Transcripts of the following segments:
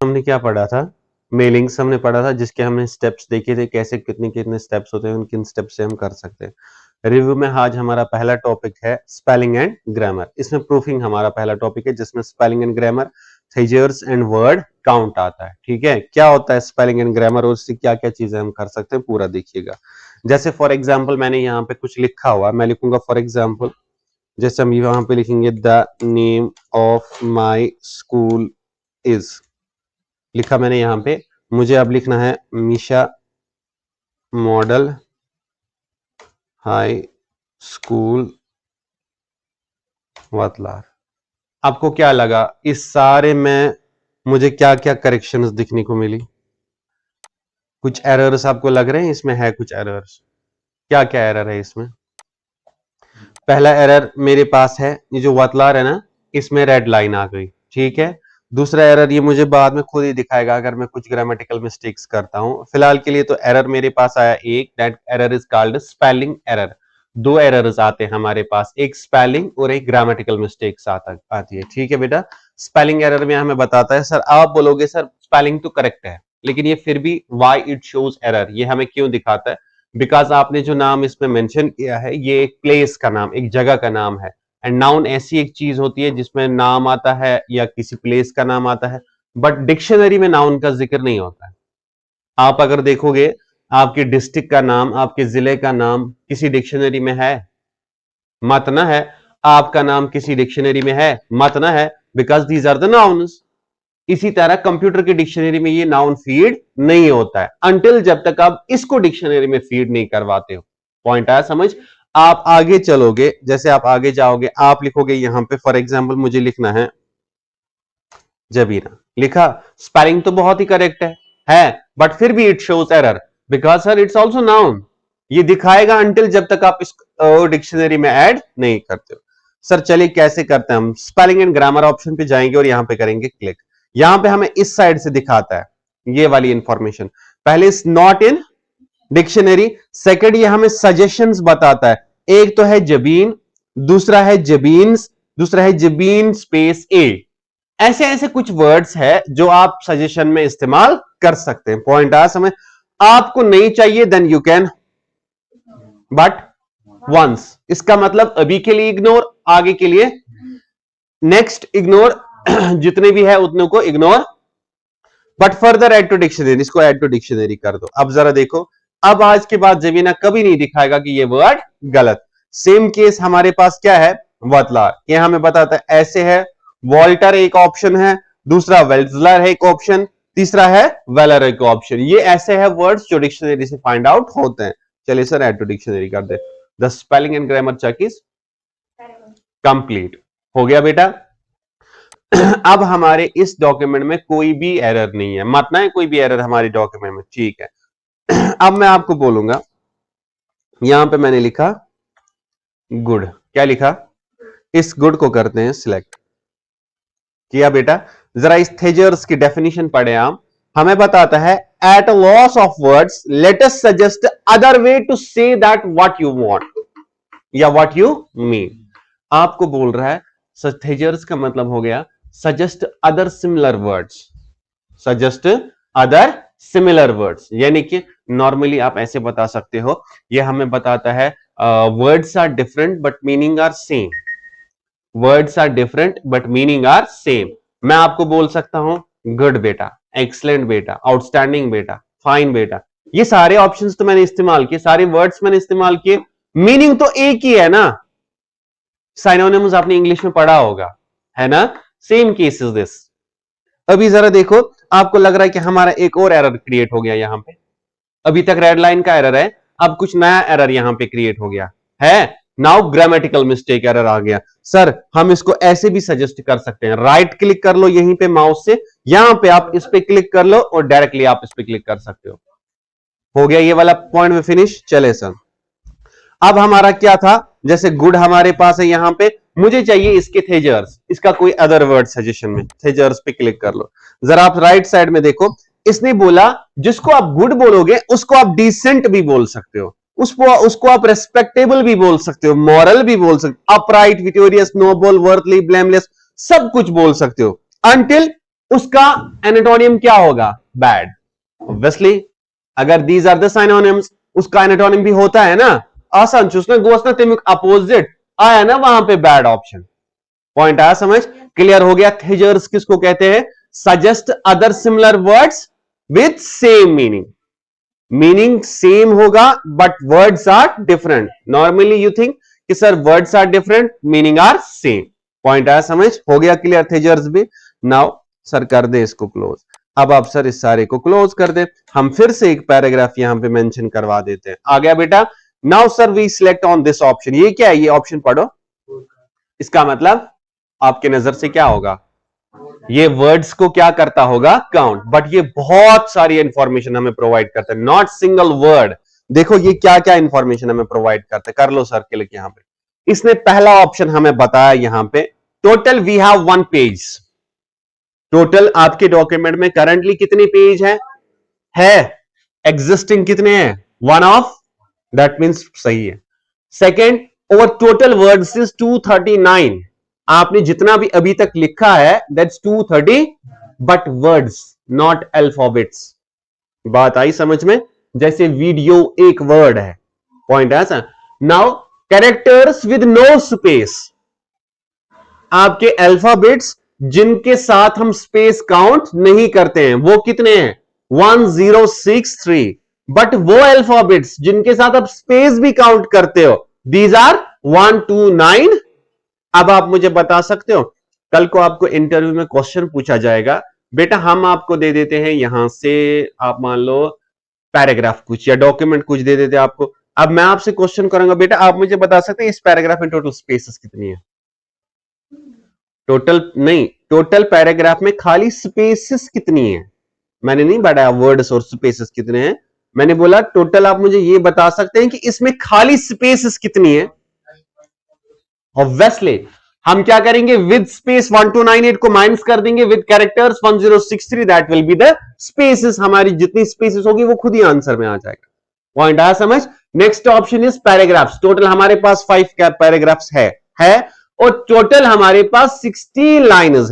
हमने क्या पढ़ा था, मेलिंग्स हमने पढ़ा था, जिसके हमने स्टेप्स देखे थे, कैसे कितने कितने स्टेप्स होते हैं, उन किन स्टेप्स से हम कर सकते हैं। रिव्यू में आज हमारा पहला टॉपिक है स्पेलिंग एंड ग्रामर। इसमें प्रूफिंग हमारा पहला टॉपिक है, जिसमें spelling and grammar, thesaurus and word count आता है। ठीक है, क्या होता है स्पेलिंग एंड ग्रामर और उससे क्या क्या चीजें हम कर सकते हैं, पूरा देखिएगा। जैसे फॉर एग्जाम्पल मैंने यहाँ पे कुछ लिखा हुआ, मैं लिखूंगा फॉर एग्जाम्पल, जैसे हम यहां पे लिखेंगे the name of my school is, लिखा मैंने यहां पे। मुझे अब लिखना है मिशा मॉडल हाई स्कूल वतलार। आपको क्या लगा इस सारे में मुझे क्या क्या करेक्शंस दिखने को मिली? कुछ एरर्स आपको लग रहे हैं इसमें? है कुछ एरर्स? क्या क्या एरर है इसमें? पहला एरर मेरे पास है, ये जो वतलार है ना, इसमें रेड लाइन आ गई। ठीक है, दूसरा एरर ये मुझे बाद में खुद ही दिखाएगा अगर मैं कुछ ग्रामेटिकल मिस्टेक्स करता हूं। फिलहाल के लिए तो एरर मेरे पास आया एक, that error is called spelling error. दो एरर्स आते हैं हमारे पास, एक स्पेलिंग और एक ग्रामेटिकल मिस्टेक्स आती है। ठीक है बेटा, स्पेलिंग एरर में हमें बताता है, सर आप बोलोगे सर स्पेलिंग तो करेक्ट है, लेकिन ये फिर भी वाई इट शोज एरर, ये हमें क्यों दिखाता है? बिकॉज आपने जो नाम इसमें मेंशन किया है ये एक प्लेस का नाम, एक जगह का नाम है। एंड नाउन ऐसी एक चीज होती है जिसमें नाम आता है या किसी प्लेस का नाम आता है, बट डिक्शनरी में नाउन का जिक्र नहीं होता है। आप अगर देखोगे आपके डिस्ट्रिक्ट का नाम, आपके जिले का नाम किसी डिक्शनरी में है? मत ना है। आपका नाम किसी डिक्शनरी में है? मत ना है, because these are the nouns. इसी तरह कंप्यूटर की डिक्शनरी में ये नाउन फीड नहीं होता है अंटिल जब तक आप इसको डिक्शनरी में फीड नहीं करवाते हो। पॉइंट आया समझ? आप आगे चलोगे, जैसे आप आगे जाओगे, आप लिखोगे यहां पे फॉर एग्जांपल मुझे लिखना है जबीना, लिखा, स्पेलिंग तो बहुत ही करेक्ट है बट फिर भी it shows error because sir it's also known. ये दिखाएगा अंटिल जब तक आप इस डिक्शनरी में ऐड नहीं करते हो। सर चलिए कैसे करते हैं हम? स्पेलिंग एंड ग्रामर ऑप्शन पे जाएंगे और यहां पे करेंगे क्लिक। यहां पे हमें इस साइड से दिखाता है ये वाली इंफॉर्मेशन। पहले is not in dictionary, second ये हमें सजेशंस बताता है। एक तो है जबीन, दूसरा है जबीन्स, दूसरा है जबीन स्पेस ए। ऐसे ऐसे कुछ वर्ड्स है जो आप सजेशन में इस्तेमाल कर सकते हैं। पॉइंट आ समझ? आपको नहीं चाहिए then you can, but once, इसका मतलब अभी के लिए इग्नोर, आगे के लिए नेक्स्ट इग्नोर, जितने भी है उतने को ignore, but further add to dictionary, इसको ऐड टू डिक्शनरी कर दो। अब जरा देखो, अब आज के बाद जबीना कभी नहीं दिखाएगा कि ये वर्ड गलत। सेम केस हमारे पास क्या है, वतलार, ये हमें बताता है ऐसे है। वॉल्टर एक ऑप्शन है, दूसरा वेल्जलर है एक ऑप्शन, तीसरा है वेलर एक ऑप्शन। ये ऐसे है वर्ड्स जो डिक्शनरी से फाइंड आउट होते हैं। चलिए सर ऐड टू डिक्शनरी कर दे। The spelling and grammar check is complete हो गया बेटा। अब हमारे इस डॉक्यूमेंट में कोई भी एरर नहीं है, मत ना है कोई भी एरर हमारे डॉक्यूमेंट में। ठीक है, अब मैं आपको बोलूंगा, यहां पे मैंने लिखा गुड, क्या लिखा? इस गुड को करते हैं सिलेक्ट किया बेटा। जरा इस थेजर्स की डेफिनेशन पढ़े आप। हमें बताता है at a loss of words let us suggest other way to say that what you want या व्हाट यू मीन। आपको बोल रहा है थेजर्स का मतलब हो गया suggest other similar words, suggest other similar words, यानी कि नॉर्मली आप ऐसे बता सकते हो, ये हमें बताता है words are different but meaning are same, words are different but meaning are same. मैं आपको बोल सकता हूं गुड बेटा, एक्सलेंट बेटा, आउटस्टैंडिंग बेटा, फाइन बेटा, ये सारे ऑप्शंस तो मैंने इस्तेमाल किए, सारे वर्ड्स मैंने इस्तेमाल किए, मीनिंग तो एक ही है ना। साइनोनिम्स आपने इंग्लिश में पढ़ा होगा, है ना? Same case is this. अभी जरा देखो, आपको लग रहा है कि हमारा एक और एरर क्रिएट हो गया यहां पे। अभी तक रेड लाइन का एरर है, अब कुछ नया एरर यहां पे क्रिएट हो गया है। नाउ ग्रामेटिकल मिस्टेक एरर आ गया। सर हम इसको ऐसे भी सजेस्ट कर सकते हैं, राइट क्लिक कर लो यहीं पे माउस से, यहां पे आप इस पे क्लिक कर लो और डायरेक्टली आप इस पे क्लिक कर सकते हो गया ये वाला पॉइंट में फिनिश। चले सर, अब हमारा क्या था, जैसे गुड हमारे पास है यहां पे, मुझे चाहिए इसके थेजर्स, इसका कोई अदर वर्ड सजेशन में, थेजर्स पे क्लिक कर लो। जरा आप राइट साइड में देखो, इसने बोला जिसको आप गुड बोलोगे उसको आप डिसेंट भी बोल सकते हो, उसको आप रेस्पेक्टेबल भी बोल सकते हो, मॉरल भी बोल सकते हो, upright, victorious, Nobel, worthy, blameless, सब कुछ बोल सकते हो। अनटिल उसका एनाटोनियम क्या होगा? बैड। ऑब्वियसली अगर दीज आर द सिनोनिम्स, उसका एनाटोनिम भी होता है ना, आसान चूसना गोसना तेमुक अपोजिट आया ना वहां पे बैड ऑप्शन। पॉइंट आया समझ? क्लियर हो गया? थेजर्स किसको कहते हैं? Suggest other similar words with same meaning. Meaning same होगा but words are different. Normally you think कि sir words are different, meaning are same. Point आया समझ? हो गया क्लियर थेजर्स भी? नाउ सर कर दे इसको क्लोज। अब आप सर इस सारे को क्लोज कर दे। हम फिर से एक पैराग्राफ यहां पे मेंशन करवा देते हैं। आ गया बेटा? Now sir we select on this option. ये क्या है? ये ऑप्शन पढ़ो। इसका मतलब आपके नजर से क्या होगा? ये वर्ड्स को क्या करता होगा? काउंट। बट ये बहुत सारी इंफॉर्मेशन हमें प्रोवाइड करता है, नॉट सिंगल वर्ड। देखो ये क्या क्या इंफॉर्मेशन हमें प्रोवाइड करता है। कर लो सर क्लिक यहां पे। इसने पहला ऑप्शन हमें बताया यहां पे, total we have 1 page. Total आपके डॉक्यूमेंट में करंटली कितने पेज है एग्जिस्टिंग कितने हैं? 1 ऑफ, दैट मींस सही है। Second, over total words is 239। आपने जितना भी अभी तक लिखा है that's 230, but words not alphabets. बात आई समझ में? जैसे वीडियो एक वर्ड है। पॉइंट है ऐसा। Now characters with no space, आपके अल्फाबेट्स जिनके साथ हम स्पेस काउंट नहीं करते हैं वो कितने हैं? 1063। बट वो अल्फाबेट्स जिनके साथ आप स्पेस भी काउंट करते हो, दीज आर 129। अब आप मुझे बता सकते हो, कल को आपको इंटरव्यू में क्वेश्चन पूछा जाएगा, बेटा हम आपको दे देते हैं यहां से, आप मान लो पैराग्राफ कुछ या डॉक्यूमेंट कुछ दे देते हैं आपको। अब मैं आपसे क्वेश्चन करूंगा, बेटा आप मुझे बता सकते हैं इस पैराग्राफ में टोटल स्पेसेस कितनी है? टोटल नहीं, टोटल पैराग्राफ में खाली स्पेसेस कितनी है? मैंने नहीं बताया वर्ड्स और स्पेसेस कितने हैं, मैंने बोला टोटल आप मुझे ये बता सकते हैं कि इसमें खाली स्पेसेस कितनी है। ऑब्वियसली हम क्या करेंगे? विद स्पेस 1298 को माइनस कर देंगे, with characters 1063, that will be the spaces. हमारी जितनी स्पेसेस होगी वो खुद ही आंसर में आ जाएगा। पॉइंट आया समझ? Next option is paragraphs. Total हमारे पास 5 पैराग्राफ्स है और टोटल हमारे पास 16 लाइन्स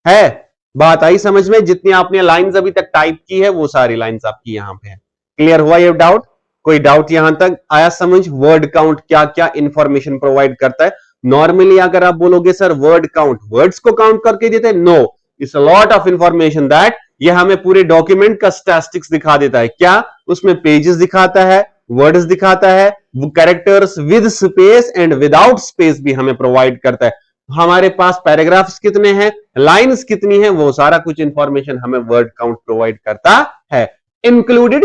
है। बात आई समझ में? जितनी आपने लाइंस अभी तक टाइप की है वो सारी लाइंस आपकी यहां पे है। क्लियर हुआ ये डाउट? कोई डाउट यहां तक आया समझ? वर्ड काउंट क्या क्या इंफॉर्मेशन प्रोवाइड करता है। नॉर्मली अगर आप बोलोगे सर वर्ड काउंट वर्ड्स को काउंट करके देते हैं, no, it's a lot of information that ये हमें पूरे डॉक्यूमेंट का स्टैटिस्टिक्स दिखा देता है। क्या? उसमें पेजेस दिखाता है, वर्ड्स दिखाता है, वो characters with space and without space भी हमें प्रोवाइड करता है। हमारे पास पैराग्राफ्स कितने हैं, लाइंस कितनी हैं, वो सारा कुछ इंफॉर्मेशन हमें वर्ड काउंट प्रोवाइड करता है। Included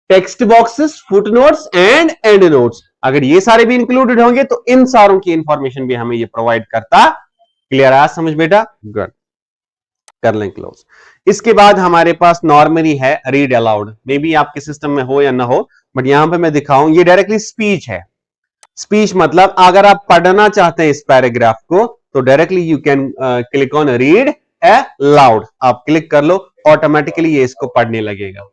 text boxes, footnotes and and notes. अगर ये सारे भी इंक्लूडेड होंगे तो इन सारों की इंफॉर्मेशन भी हमें ये प्रोवाइड करता। क्लियर है समझ बेटा? गुड, कर लें क्लोज। इसके बाद हमारे पास नॉर्मली है रीड अलाउड। मे बी आपके सिस्टम में हो या ना हो, बट यहां पे मैं दिखाऊं, ये डायरेक्टली स्पीच है। स्पीच मतलब अगर आप पढ़ना चाहते हैं इस पैराग्राफ को तो directly you can click on read aloud. आप क्लिक कर लो, ऑटोमेटिकली ये इसको पढ़ने लगेगा।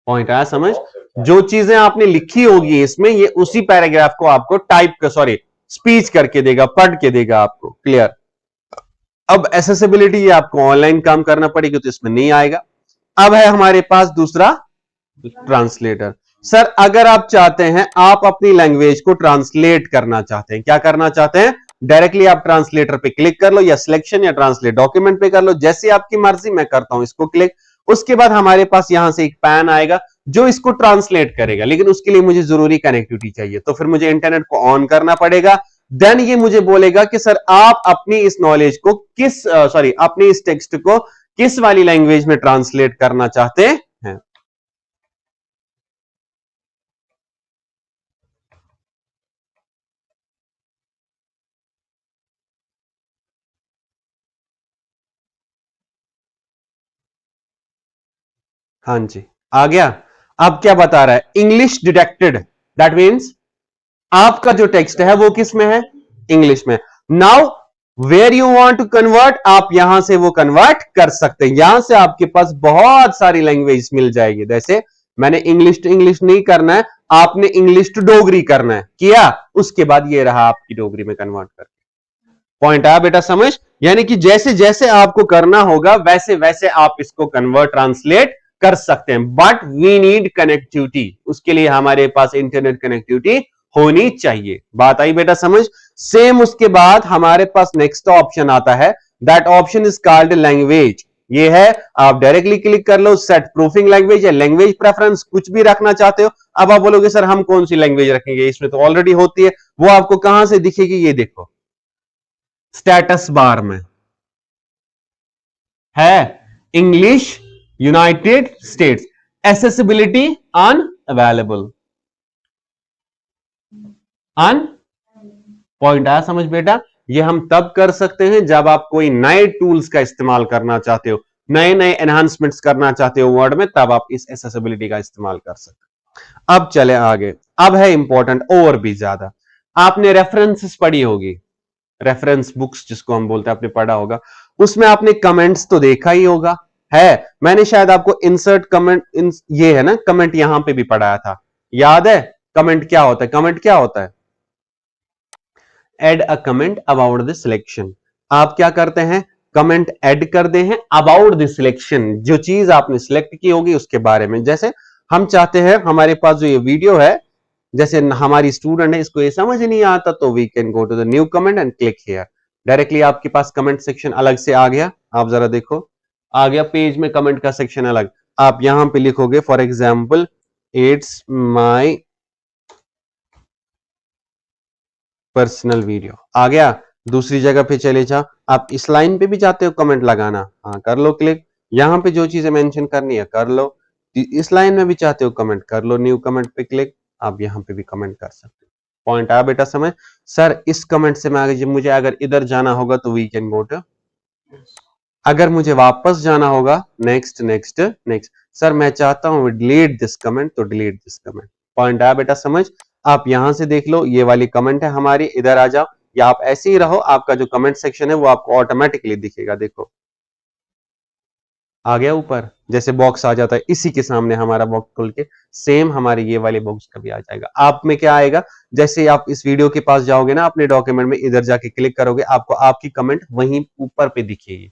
पॉइंट आया समझ? जो चीजें आपने लिखी होगी इसमें, ये उसी पैराग्राफ को आपको टाइप कर, सॉरी स्पीच करके देगा, पढ़ के देगा आपको। क्लियर? अब एसेसिबिलिटी ये आपको ऑनलाइन काम करना पड़ेगी तो इसमें नहीं आएगा। अब है हमारे पास दूसरा ट्रांसलेटर। सर अगर आप चाहते हैं, आप अपनी लैंग्वेज को ट्रांसलेट करना चाहते हैं, क्या करना चाहते हैं? डायरेक्टली आप ट्रांसलेटर पे क्लिक कर लो, या सिलेक्शन या ट्रांसलेट डॉक्यूमेंट पे कर लो, जैसे आपकी मर्जी। मैं करता हूं इसको क्लिक। उसके बाद हमारे पास यहां से एक पैन आएगा जो इसको ट्रांसलेट करेगा, लेकिन उसके लिए मुझे जरूरी कनेक्टिविटी चाहिए, तो फिर मुझे इंटरनेट को ऑन करना पड़ेगा। देन ये मुझे बोलेगा कि सर आप अपनी इस नॉलेज को किस अपनी इस टेक्स्ट को किस वाली लैंग्वेज में ट्रांसलेट करना चाहते हैं। हाँ जी, आ गया। अब क्या बता रहा है? इंग्लिश डिटेक्टेड, दैट मीन्स आपका जो टेक्स्ट है वो किस में है? इंग्लिश में। Now where you want to convert, आप यहां से वो कन्वर्ट कर सकते हैं। यहां से आपके पास बहुत सारी लैंग्वेज मिल जाएगी। जैसे मैंने इंग्लिश टू इंग्लिश नहीं करना है, आपने इंग्लिश टू डोगरी करना है, किया, उसके बाद ये रहा आपकी डोगरी में कन्वर्ट कर। पॉइंट आया बेटा समझ? यानी कि जैसे जैसे आपको करना होगा वैसे वैसे आप इसको कन्वर्ट ट्रांसलेट कर सकते हैं, बट वी नीड कनेक्टिविटी, उसके लिए हमारे पास इंटरनेट कनेक्टिविटी होनी चाहिए। बात आई बेटा समझ? सेम उसके बाद हमारे पास नेक्स्ट ऑप्शन आता है, that option is called language. ये है, आप डायरेक्टली क्लिक कर लो, सेट प्रूफिंग लैंग्वेज या लैंग्वेज प्रेफरेंस, कुछ भी रखना चाहते हो। अब आप बोलोगे सर हम कौन सी लैंग्वेज रखेंगे, इसमें तो ऑलरेडी होती है। वो आपको कहां से दिखेगी, ये देखो स्टेटस बार में है, English united states, accessibility unavailable, अन पॉइंट आया समझ बेटा? ये हम तब कर सकते हैं जब आप कोई नए टूल्स का इस्तेमाल करना चाहते हो, नए नए एनहांसमेंट्स करना चाहते हो वर्ड में, तब आप इस एसेसिबिलिटी का इस्तेमाल कर सकते हो। अब चले आगे, अब है इंपॉर्टेंट और भी ज्यादा, आपने रेफरेंसेस पढ़ी होगी, रेफरेंस बुक्स जिसको हम बोलते हैं, आपने पढ़ा होगा, उसमें आपने कमेंट्स तो देखा ही होगा, है, मैंने शायद आपको इंसर्ट कमेंट ये है ना कमेंट, यहां पे भी पढ़ाया था, याद है? कमेंट क्या होता है? कमेंट क्या होता है? Add a comment about the selection. आप क्या करते हैं? कमेंट ऐड करते हैं अबाउट द सिलेक्शन, जो चीज आपने सिलेक्ट की होगी उसके बारे में। जैसे हम चाहते हैं हमारे पास जो ये वीडियो है, जैसे हमारी स्टूडेंट है, इसको ये समझ नहीं आता, तो we can go to the new comment and click here, directly आपके पास कमेंट सेक्शन अलग से आ गया। आप जरा देखो, आ गया पेज में कमेंट का सेक्शन अलग। आप यहां पे लिखोगे for example, it's my personal video, आ गया। दूसरी जगह पे चले जाओ, आप इस लाइन पे भी चाहते हो कमेंट लगाना, हाँ कर लो क्लिक, यहां पे जो चीजें मेंशन करनी है कर लो, इस लाइन में भी चाहते हो कमेंट कर लो, न्यू कमेंट पे क्लिक, आप यहां पे भी कमेंट कर सकते हो। पॉइंट आया बेटा समझ? सर इस कमेंट से मैं जब मुझे अगर इधर जाना होगा तो वी कैन गो टू, अगर मुझे वापस जाना होगा नेक्स्ट नेक्स्ट नेक्स्ट, सर मैं चाहता हूं डिलीट दिस कमेंट, तो डिलीट दिस कमेंट। पॉइंट आया बेटा समझ? आप यहां से देख लो, ये वाली कमेंट है हमारी, इधर आ जाओ, या आप ऐसे ही रहो, आपका जो कमेंट सेक्शन है वो आपको ऑटोमेटिकली दिखेगा। देखो आ गया ऊपर, जैसे बॉक्स आ जाता है इसी के सामने हमारा बॉक्स खुल के, सेम हमारे ये वाले बॉक्स का भी आ जाएगा। आप में क्या आएगा, जैसे आप इस वीडियो के पास जाओगे ना, अपने डॉक्यूमेंट में इधर जाके क्लिक करोगे, आपको आपकी कमेंट वहीं ऊपर पे दिखेगी।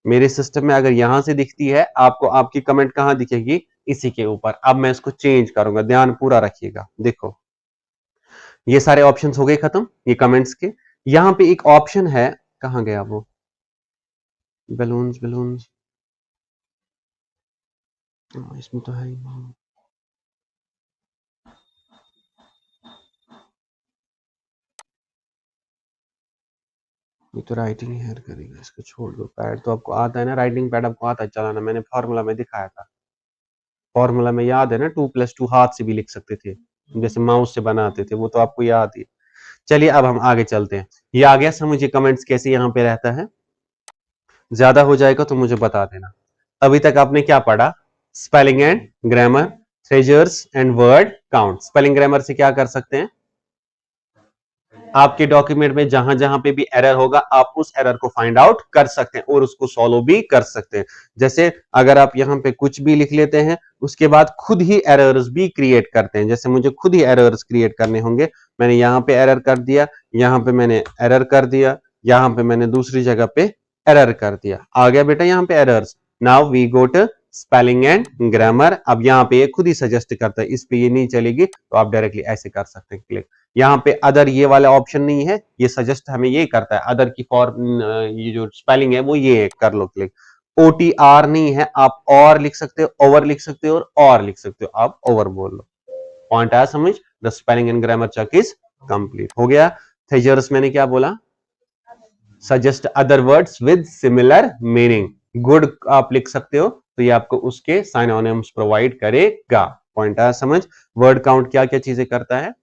मेरे सिस्टम में अगर यहां से दिखती है, आपको आपकी कमेंट कहां दिखेगी, इसी के ऊपर। अब मैं इसको चेंज करूंगा, ध्यान पूरा रखिएगा। देखो ये सारे ऑप्शंस हो गए खत्म, ये कमेंट्स के। यहां पे एक ऑप्शन है, कहां गया वो, बैलून्स बैलून्स, इसमें तो है ही नहीं। ये तो राइटिंग ही हेयर करेगा, इसको छोड़ दो। पैड तो आपको आता है ना, राइटिंग पैड आपको आता है चलाना, मैंने फॉर्मूला में दिखाया था। फॉर्मूला में याद है ना, 2+2 हाथ से भी लिख सकते थे, जैसे माउस से बनाते थे, वो तो आपको याद ही। चलिए अब हम आगे चलते हैं। ये आ गया समझ, ये कमेंट्स कैसे यहाँ पे रहता है। ज्यादा हो जाएगा तो मुझे बता देना। अभी तक आपने क्या पढ़ा? Spelling and grammar, treasures and word count. Spelling grammar से क्या कर सकते हैं, आपके डॉक्यूमेंट में जहां जहां पे भी एरर होगा, आप उस एरर को फाइंड आउट कर सकते हैं और उसको सॉल्व भी कर सकते हैं। जैसे अगर आप यहां पे कुछ भी लिख लेते हैं, उसके बाद खुद ही एरर्स भी क्रिएट करते हैं, जैसे मुझे खुद ही एरर्स क्रिएट करने होंगे, मैंने यहां पे एरर कर दिया, यहां पे मैंने एरर कर दिया, यहां पे मैंने दूसरी जगह पे एरर कर दिया, आ गया बेटा यहां पे errors. Now we go to spelling and grammar. अब यहाँ पे ये खुद ही सजेस्ट करता है, इस पे ये नहीं चलेगी तो आप डायरेक्टली ऐसे कर सकते हैं क्लिक। यहाँ पे अदर ये वाला ऑप्शन नहीं है, ये सजेस्ट हमें ये करता है, अदर की फॉर्म ये जो स्पेलिंग है वो ये कर लो क्लिक। OTR नहीं है, आप और लिख सकते हो, ओवर लिख सकते हो और लिख सकते हो, आप ओवर बोल लो। पॉइंट आया समझ? The spelling and grammar check is complete हो गया। थेजर्स मैंने क्या बोला, suggest other words with similar meaning, good आप लिख सकते हो, तो ये आपको उसके साइनोनिम्स प्रोवाइड करेगा। पॉइंट आया समझ? वर्ड काउंट क्या क्या चीजें करता है,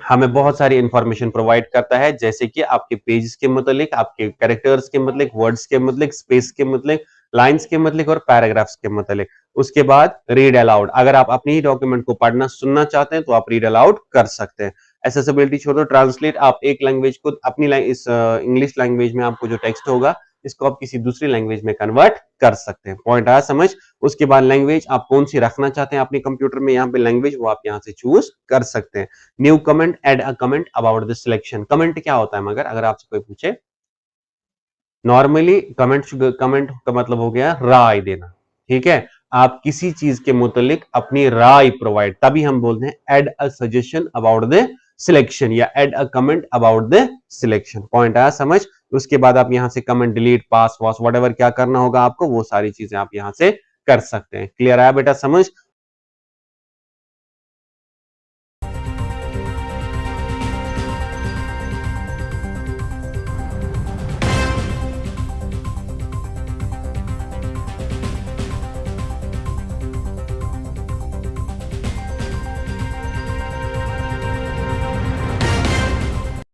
हमें बहुत सारी इंफॉर्मेशन प्रोवाइड करता है, जैसे कि आपके पेजेस के मतलब, आपके कैरेक्टर्स के मतलब, वर्ड्स के मतलब, स्पेस के मतलब, लाइंस के मतलब और पैराग्राफ्स के मतलब। उसके बाद रीड अलाउड, अगर आप अपनी ही डॉक्यूमेंट को पढ़ना सुनना चाहते हैं तो आप रीड अलाउड कर सकते हैं। एसेसिबिलिटी छोड़ो, ट्रांसलेट, आप एक लैंग्वेज को अपनी इस इंग्लिश लैंग्वेज में आपको जो टेक्स्ट होगा इसको आप किसी दूसरी लैंग्वेज में कन्वर्ट कर सकते हैं। पॉइंट आया समझ? उसके बाद लैंग्वेज आप कौन सी रखना चाहते हैं अपने कंप्यूटर में, यहाँ पे लैंग्वेज वो आप यहाँ से चूज कर सकते हैं। New comment, add a comment about the selection. Comment क्या होता है मगर अगर आपसे कोई पूछे, नॉर्मली कमेंट का मतलब हो गया राय देना, ठीक है। आप किसी चीज के मुतालिक अपनी राय प्रोवाइड, तभी हम बोलते हैं add a suggestion about the selection या add a comment about the selection. Point आया समझ? उसके बाद आप यहां से कमेंट, डिलीट, पास वास, व्हाटएवर क्या करना होगा आपको, वो सारी चीजें आप यहां से कर सकते हैं। क्लियर आया बेटा समझ?